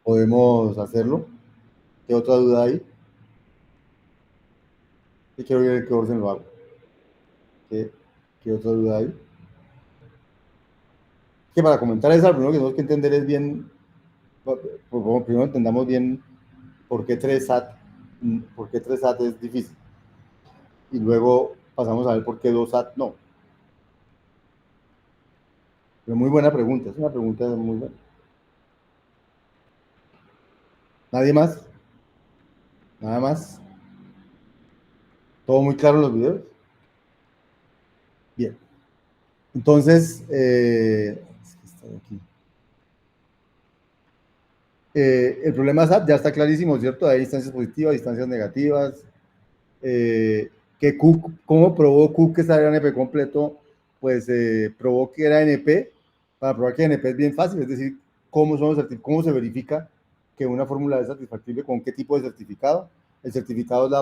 podemos hacerlo. ¿Qué otra duda hay? Y quiero ver en qué orden lo hago. ¿Qué otra duda hay? Que para comentar eso, lo primero que tenemos que entender es bien, primero entendamos bien por qué 3SAT, es difícil. Y luego pasamos a ver por qué 2SAT no. Pero muy buena pregunta, es una pregunta muy buena. ¿Nadie más? ¿Nada más? ¿Todo muy claro en los videos? Bien. Entonces, el problema SAT ya está clarísimo, ¿cierto? Hay instancias positivas, instancias negativas. Que Cook, ¿cómo probó Cook que era NP completo? Pues probó que era NP. Para probar que NP es bien fácil, es decir, cómo se verifica que una fórmula es satisfactible con qué tipo de certificado. El certificado es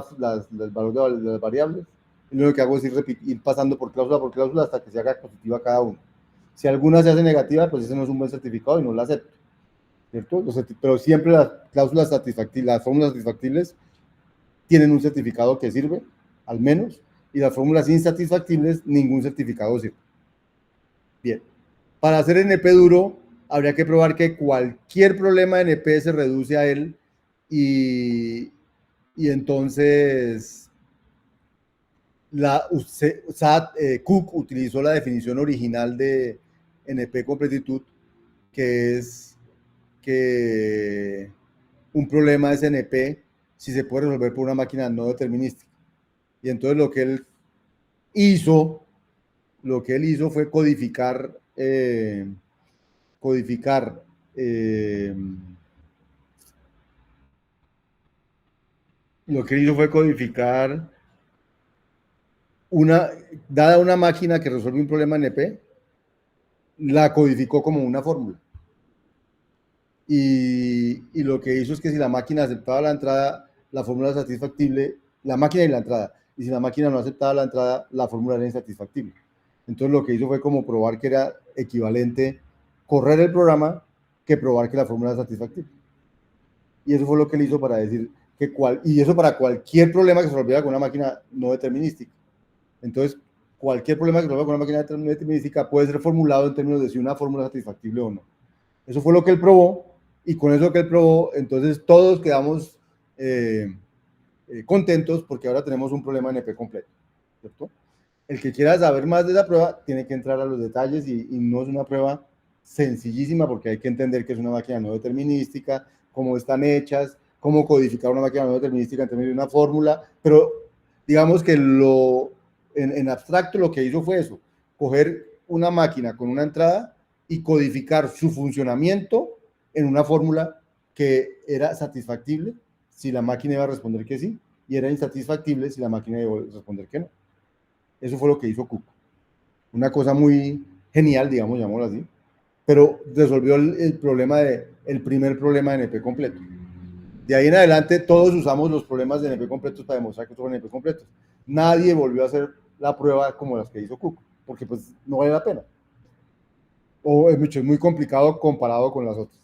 el valor de las variables. Y lo que hago es ir pasando por cláusula hasta que se haga positiva cada uno. Si alguna se hace negativa, pues ese no es un buen certificado y no lo acepto, ¿cierto? Pero siempre las cláusulas satisfactibles, las fórmulas satisfactibles tienen un certificado que sirve, al menos, y las fórmulas insatisfactibles, ningún certificado sirve. Bien, para hacer NP duro, habría que probar que cualquier problema de NP se reduce a él y entonces Cook utilizó la definición original de NP completitud, que es que un problema es NP si se puede resolver por una máquina no determinística. Y entonces lo que él hizo fue codificar lo que él hizo fue codificar dada una máquina que resuelve un problema NP, la codificó como una fórmula. Y lo que hizo es que si la máquina aceptaba la entrada, la fórmula era satisfactible, la máquina y la entrada, y si la máquina no aceptaba la entrada, la fórmula era insatisfactible. Entonces lo que hizo fue como probar que era equivalente correr el programa que probar que la fórmula era satisfactible. Y eso fue lo que él hizo para decir y eso para cualquier problema que se resolviera con una máquina no determinística. Entonces, cualquier problema que se resuelva con una máquina no determinística puede ser formulado en términos de si una fórmula es satisfactible o no. Eso fue lo que él probó, y con eso que él probó, entonces todos quedamos contentos porque ahora tenemos un problema NP completo, ¿cierto? El que quiera saber más de esa prueba tiene que entrar a los detalles y no es una prueba sencillísima porque hay que entender que es una máquina no determinística, cómo están hechas, cómo codificar una máquina no determinística en términos de una fórmula, pero digamos que en abstracto lo que hizo fue eso, coger una máquina con una entrada y codificar su funcionamiento en una fórmula que era satisfactible si la máquina iba a responder que sí, y era insatisfactible si la máquina iba a responder que no. Eso fue lo que hizo Cook. Una cosa muy genial, digamos, llamémoslo así, pero resolvió el primer problema de NP completo. De ahí en adelante todos usamos los problemas de NP completos para demostrar que son NP completos. Nadie volvió a hacer la prueba como las que hizo Cook, porque pues no vale la pena. O es muy complicado comparado con las otras.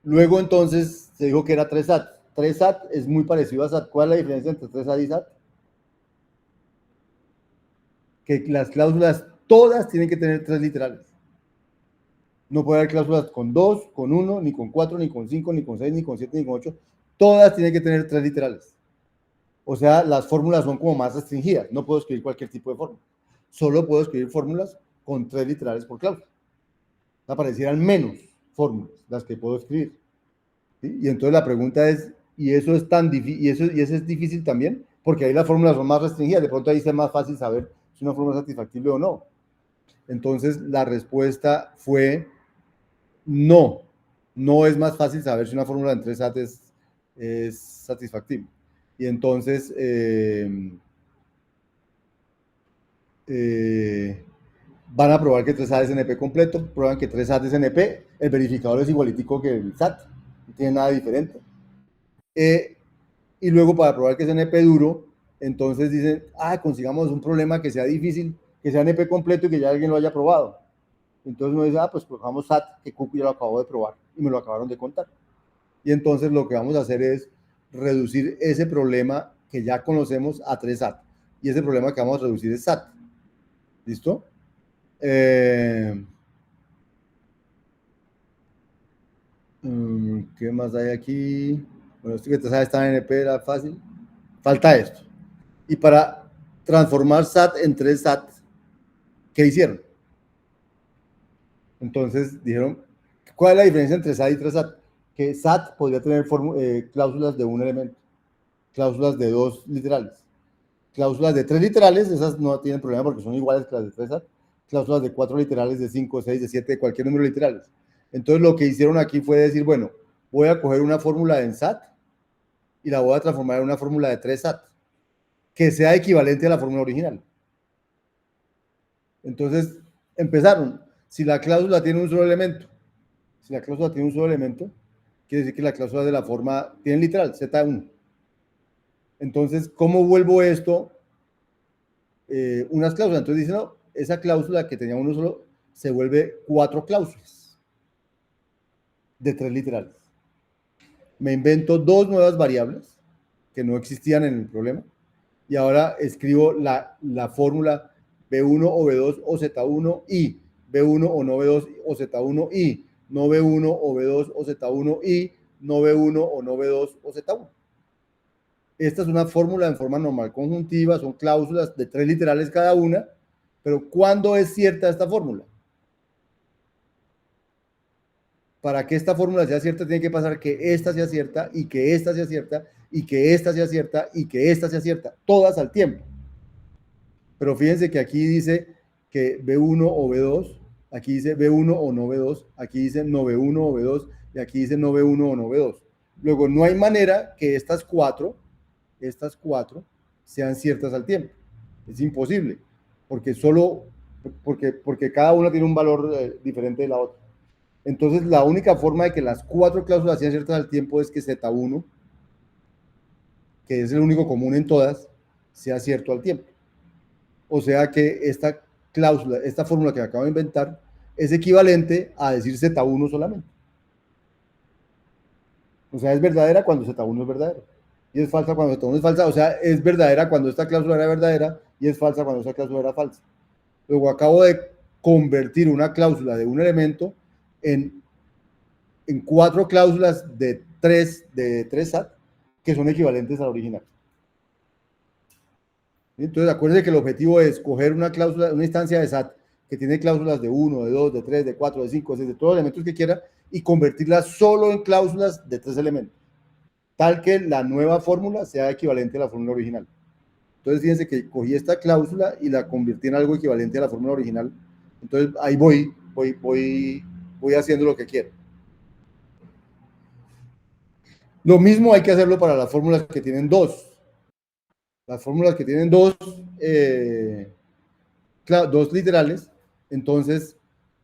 Luego entonces se dijo que era 3SAT. 3SAT es muy parecido a SAT. ¿Cuál es la diferencia entre 3SAT y SAT? Que las cláusulas todas tienen que tener 3 literales. No puede haber cláusulas con 2, con 1, ni con 4, ni con 5, ni con 6, ni con 7, ni con 8. Todas tienen que tener 3 literales. O sea, las fórmulas son como más restringidas. No puedo escribir cualquier tipo de fórmula. Solo puedo escribir fórmulas con 3 literales por cláusula. Aparecieran menos fórmulas las que puedo escribir. ¿Sí? Y entonces la pregunta es, ¿y eso es tan difícil? ¿Y eso es difícil también? Porque ahí las fórmulas son más restringidas. De pronto ahí es más fácil saber si una fórmula es satisfactible o no. Entonces la respuesta fue no. No es más fácil saber si una fórmula en 3SAT es satisfactible. Y entonces van a probar que 3SAT es NP completo, prueban que 3SAT es NP, el verificador es igualitico que el SAT, no tiene nada diferente. Y luego para probar que es NP duro, entonces dicen, consigamos un problema que sea difícil, que sea NP completo y que ya alguien lo haya probado. Entonces uno dice, ah, pues cojamos SAT, que Cucu ya lo acabo de probar y me lo acabaron de contar. Y entonces lo que vamos a hacer es reducir ese problema que ya conocemos a 3 SAT. Y ese problema que vamos a reducir es SAT. ¿Listo? ¿Qué más hay aquí? Bueno, esto que te sabes está en NP era fácil. Falta esto. Y para transformar SAT en 3 SAT, ¿qué hicieron? Entonces dijeron, ¿cuál es la diferencia entre SAT y 3 SAT? Que SAT podría tener cláusulas de un elemento, cláusulas de 2 literales. Cláusulas de 3 literales, esas no tienen problema porque son iguales que las de 3 SAT. Cláusulas de 4 literales, de 5, 6, de 7, de cualquier número de literales. Entonces lo que hicieron aquí fue decir, bueno, voy a coger una fórmula en SAT y la voy a transformar en una fórmula de 3 SAT, que sea equivalente a la fórmula original. Entonces empezaron, si la cláusula tiene un solo elemento, quiere decir que la cláusula de la forma tiene literal, Z1. Entonces, ¿cómo vuelvo esto? Unas cláusulas. Entonces dicen, no, esa cláusula que tenía uno solo se vuelve 4 cláusulas de 3 literales. Me invento 2 nuevas variables que no existían en el problema y ahora escribo la fórmula B1 o B2 o Z1 y B1 o no B2 o Z1 y no B1 o B2 o Z1 y no B1 o no B2 o Z1. Esta es una fórmula en forma normal conjuntiva, son cláusulas de 3 literales cada una, pero ¿cuándo es cierta esta fórmula? Para que esta fórmula sea cierta tiene que pasar que esta sea cierta y que esta sea cierta y que esta sea cierta y que esta sea cierta, todas al tiempo. Pero fíjense que aquí dice que B1 o B2, aquí dice B1 o no B2, aquí dice no B1 o B2 y aquí dice no B1 o no B2. Luego, no hay manera que estas cuatro sean ciertas al tiempo. Es imposible, porque cada una tiene un valor diferente de la otra. Entonces, la única forma de que las 4 cláusulas sean ciertas al tiempo es que Z1, que es el único común en todas, sea cierto al tiempo. O sea que esta cláusula, esta fórmula que acabo de inventar, es equivalente a decir Z1 solamente. O sea, es verdadera cuando Z1 es verdadero. Y es falsa cuando Z1 es falsa. O sea, es verdadera cuando esta cláusula era verdadera y es falsa cuando esta cláusula era falsa. Luego acabo de convertir una cláusula de un elemento en 4 cláusulas de 3 SAT que son equivalentes a la original. Entonces, acuérdense que el objetivo es coger una cláusula, una instancia de SAT que tiene cláusulas de 1, de 2, de 3, de 4, de 5, de 6, de todos los elementos que quiera y convertirlas solo en cláusulas de 3 elementos, tal que la nueva fórmula sea equivalente a la fórmula original. Entonces, fíjense que cogí esta cláusula y la convertí en algo equivalente a la fórmula original. Entonces, ahí voy haciendo lo que quiero. Lo mismo hay que hacerlo para las fórmulas que tienen 2. Las fórmulas que tienen 2 literales, entonces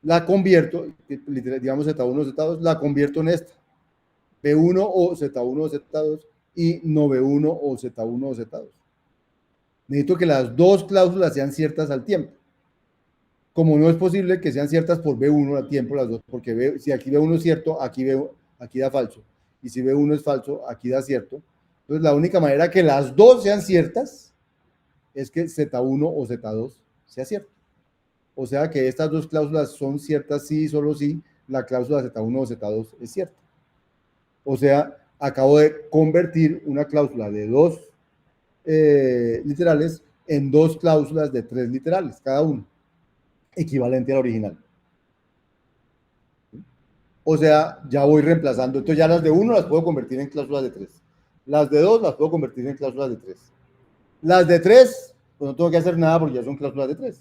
la convierto, digamos Z1 o Z2, la convierto en esta. B1 o Z1 o Z2 y no B1 o Z1 o Z2. Necesito que las 2 cláusulas sean ciertas al tiempo. Como no es posible que sean ciertas por B1 al tiempo las dos, porque si aquí B1 es cierto, aquí da falso. Y si B1 es falso, aquí da cierto. Entonces la única manera que las dos sean ciertas es que Z1 o Z2 sea cierto. O sea que estas 2 cláusulas son ciertas sí, solo si la cláusula Z1 o Z2 es cierta. O sea, acabo de convertir una cláusula de 2 literales en 2 cláusulas de 3 literales, cada uno, equivalente al original. O sea, ya voy reemplazando. Entonces ya las de 1 las puedo convertir en cláusulas de 3. Las de 2 las puedo convertir en cláusulas de 3. Las de 3, pues no tengo que hacer nada porque ya son cláusulas de 3.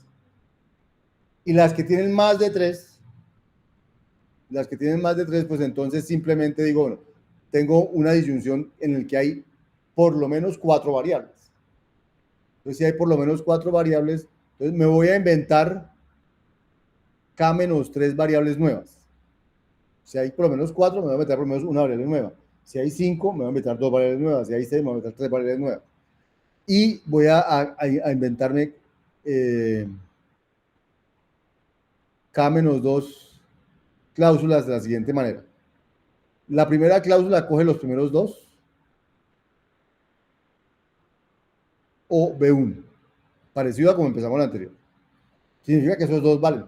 Y las que tienen más de 3, pues entonces simplemente digo, bueno, tengo una disyunción en la que hay por lo menos 4 variables. Entonces, si hay por lo menos 4 variables, entonces me voy a inventar K-3 variables nuevas. Si hay por lo menos 4, me voy a meter por lo menos una variable nueva. Si hay 5, me voy a meter 2 variables nuevas. Si hay 6, me voy a meter 3 variables nuevas. Y voy a inventarme K-2 cláusulas de la siguiente manera. La primera cláusula coge los primeros dos, o B1, parecido a como empezamos la anterior. Significa que esos dos valen.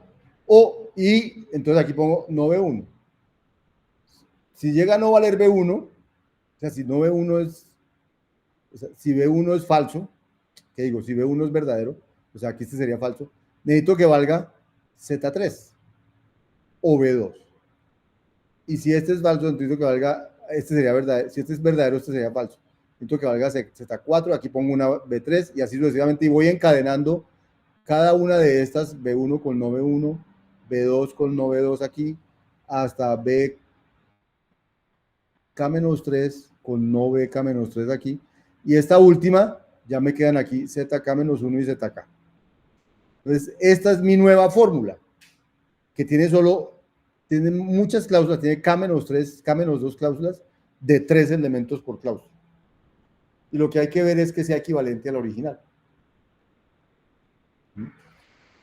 Y entonces aquí pongo no B1. Si llega a no valer B1, o sea, si no B1 es, o sea, si B1 es falso, ¿qué digo? Si B1 es verdadero, o sea, aquí este sería falso, necesito que valga Z3 o B2. Y si este es falso, necesito que valga, este sería verdadero, si este es verdadero, este sería falso. Necesito que valga Z4, aquí pongo una B3 y así sucesivamente, y voy encadenando cada una de estas, B1 con no B1, B2 con no B2 aquí, hasta BK-3 con no BK-3 aquí, y esta última ya me quedan aquí ZK-1 y ZK. Entonces, esta es mi nueva fórmula, que tiene muchas cláusulas, tiene K-3, K-2 cláusulas de 3 elementos por cláusula. Y lo que hay que ver es que sea equivalente al original.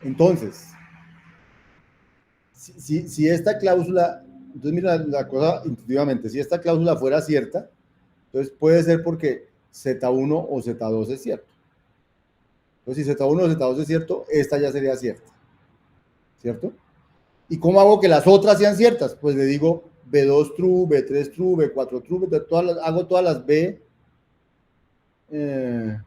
Entonces, si esta cláusula, entonces mira la cosa intuitivamente, si esta cláusula fuera cierta, entonces puede ser porque Z1 o Z2 es cierto. Entonces si Z1 o Z2 es cierto, esta ya sería cierta, ¿cierto? ¿Y cómo hago que las otras sean ciertas? Pues le digo B2 true, B3 true, B4 true, hago todas las B, ¿qué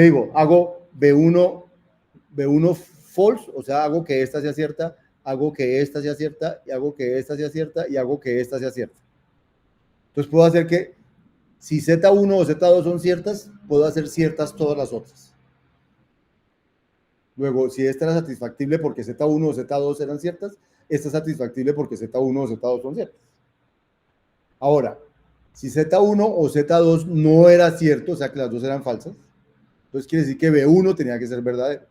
digo? Hago B1 false, o sea, hago que esta sea cierta, hago que esta sea cierta, y hago que esta sea cierta, y hago que esta sea cierta. Entonces puedo hacer que, si Z1 o Z2 son ciertas, puedo hacer ciertas todas las otras. Luego, si esta era satisfactible porque Z1 o Z2 eran ciertas, esta es satisfactible porque Z1 o Z2 son ciertas. Ahora, si Z1 o Z2 no era cierto, o sea que las dos eran falsas, entonces quiere decir que B1 tenía que ser verdadero.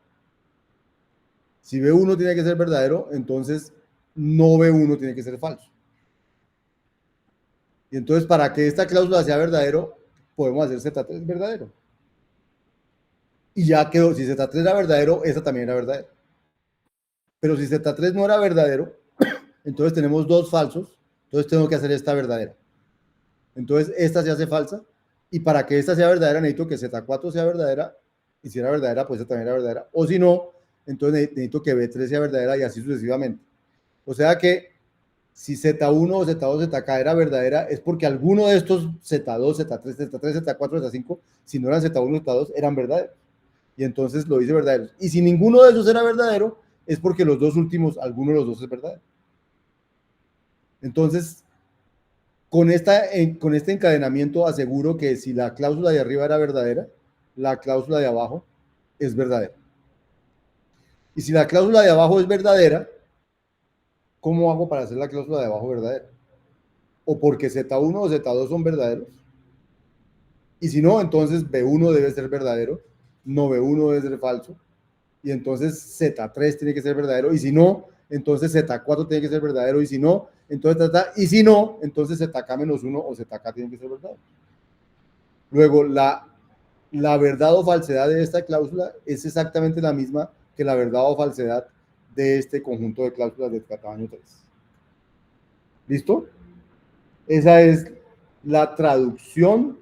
Si B1 tiene que ser verdadero, entonces no B1 tiene que ser falso. Y entonces, para que esta cláusula sea verdadero, podemos hacer Z3 verdadero. Y ya quedó, si Z3 era verdadero, esta también era verdadera. Pero si Z3 no era verdadero, entonces tenemos dos falsos, entonces tengo que hacer esta verdadera. Entonces esta se hace falsa, y para que esta sea verdadera necesito que Z4 sea verdadera, y si era verdadera, pues esta también era verdadera. O si no, entonces necesito que B3 sea verdadera y así sucesivamente. O sea que si Z1 o Z2, ZK era verdadera, es porque alguno de estos Z2, Z3, Z3, Z4, Z5, si no eran Z1 o Z2, eran verdaderos. Y entonces lo dice verdadero. Y si ninguno de esos era verdadero, es porque los dos últimos, alguno de los dos es verdadero. Entonces, con este encadenamiento aseguro que si la cláusula de arriba era verdadera, la cláusula de abajo es verdadera. Y si la cláusula de abajo es verdadera, ¿cómo hago para hacer la cláusula de abajo verdadera? O porque Z1 o Z2 son verdaderos. Y si no, entonces B1 debe ser verdadero, no B1 debe ser falso. Y entonces Z3 tiene que ser verdadero. Y si no, entonces Z4 tiene que ser verdadero. Y si no, entonces ZK-1 o ZK tiene que ser verdadero. Luego, la verdad o falsedad de esta cláusula es exactamente la misma que la verdad o falsedad de este conjunto de cláusulas de tamaño 3. ¿Listo? Esa es la traducción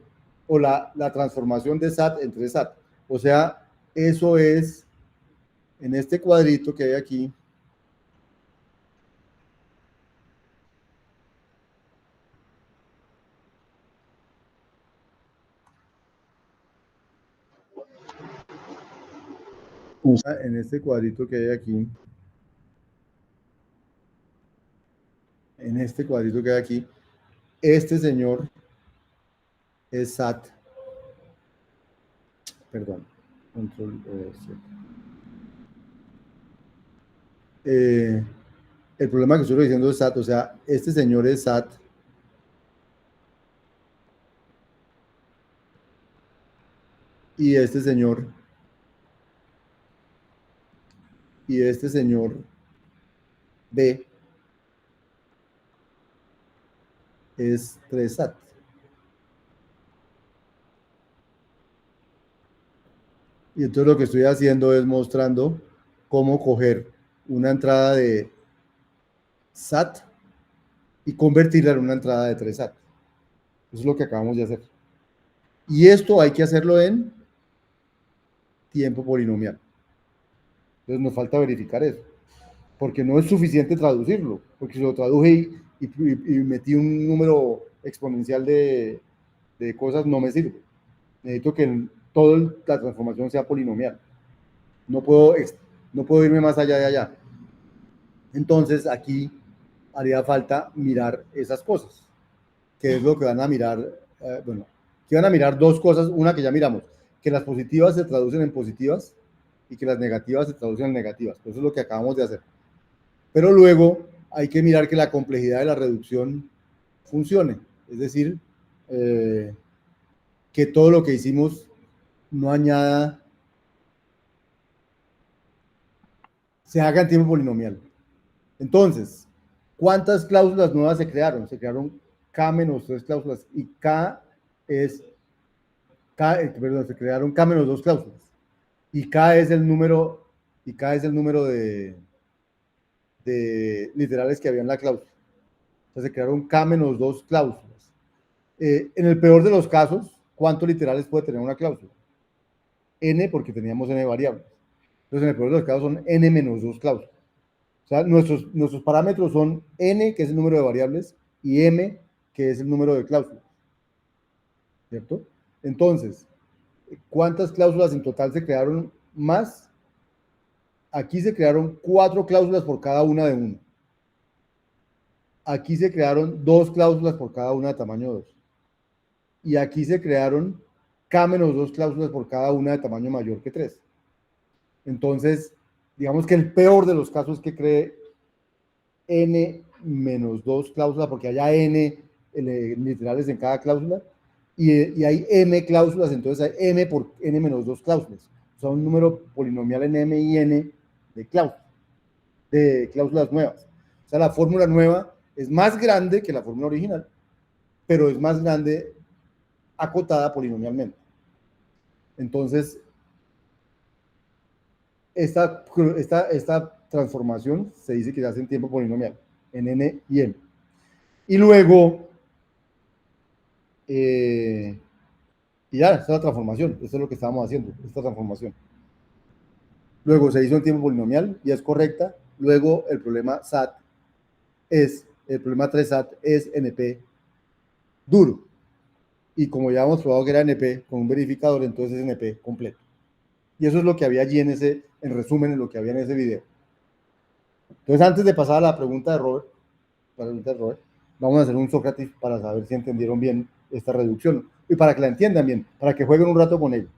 o la transformación de SAT entre SAT. O sea, eso es en este cuadrito que hay aquí. En este cuadrito que hay aquí. En este cuadrito que hay aquí. Este señor es SAT. Perdón. Control el problema que estoy diciendo es SAT, o sea, este señor es SAT. Y este señor B es 3 SAT. Y entonces lo que estoy haciendo es mostrando cómo coger una entrada de SAT y convertirla en una entrada de 3 SAT. Eso es lo que acabamos de hacer. Y esto hay que hacerlo en tiempo polinomial. Entonces nos falta verificar eso, porque no es suficiente traducirlo, porque si lo traduje y metí un número exponencial de cosas, no me sirve. Necesito que toda la transformación sea polinomial. No puedo, no puedo irme más allá de allá. Entonces aquí haría falta mirar esas cosas, que es lo que van a mirar, bueno, que van a mirar dos cosas, una que ya miramos, que las positivas se traducen en positivas y que las negativas se traducen en negativas. Eso es lo que acabamos de hacer. Pero luego hay que mirar que la complejidad de la reducción funcione, es decir, que todo lo que hicimos no añada, se haga en tiempo polinomial. Entonces, ¿cuántas cláusulas nuevas se crearon? Se crearon K menos 3 cláusulas y K es, perdón, se crearon K menos 2 cláusulas. Y K es el número, y K es el número de literales que había en la cláusula. Entonces se crearon K menos 2 cláusulas. En el peor de los casos, ¿cuántos literales puede tener una cláusula? N, porque teníamos N variables. Entonces, en el peor de los casos son N menos 2 cláusulas. O sea, nuestros parámetros son N, que es el número de variables, y M, que es el número de cláusulas. ¿Cierto? Entonces, ¿cuántas cláusulas en total se crearon más? Aquí se crearon 4 cláusulas por cada una de 1. Aquí se crearon 2 cláusulas por cada una de tamaño 2. Y aquí se crearon K menos 2 cláusulas por cada una de tamaño mayor que 3. Entonces, digamos que el peor de los casos es que cree N menos 2 cláusulas, porque haya N literales en cada cláusula, y hay M cláusulas, entonces hay M por N menos 2 cláusulas. O sea, un número polinomial en M y N de cláusulas nuevas. O sea, la fórmula nueva es más grande que la fórmula original, pero es más grande acotada polinomialmente. Entonces, esta transformación se dice que se hace en tiempo polinomial, en N y M. Y luego, y ya, esta es la transformación, esto es lo que estábamos haciendo, esta transformación. Luego se hizo en tiempo polinomial y es correcta. Luego el problema SAT el problema 3 SAT es NP duro. Y como ya hemos probado que era NP con un verificador, entonces es NP completo. Y eso es lo que había allí en resumen, en lo que había en ese video. Entonces, antes de pasar a la pregunta de Robert, vamos a hacer un Sócrates para saber si entendieron bien esta reducción y para que la entiendan bien, para que jueguen un rato con ello.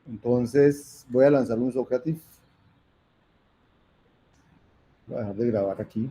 Entonces, voy a lanzar un Sócrates. Voy a dejar de grabar aquí.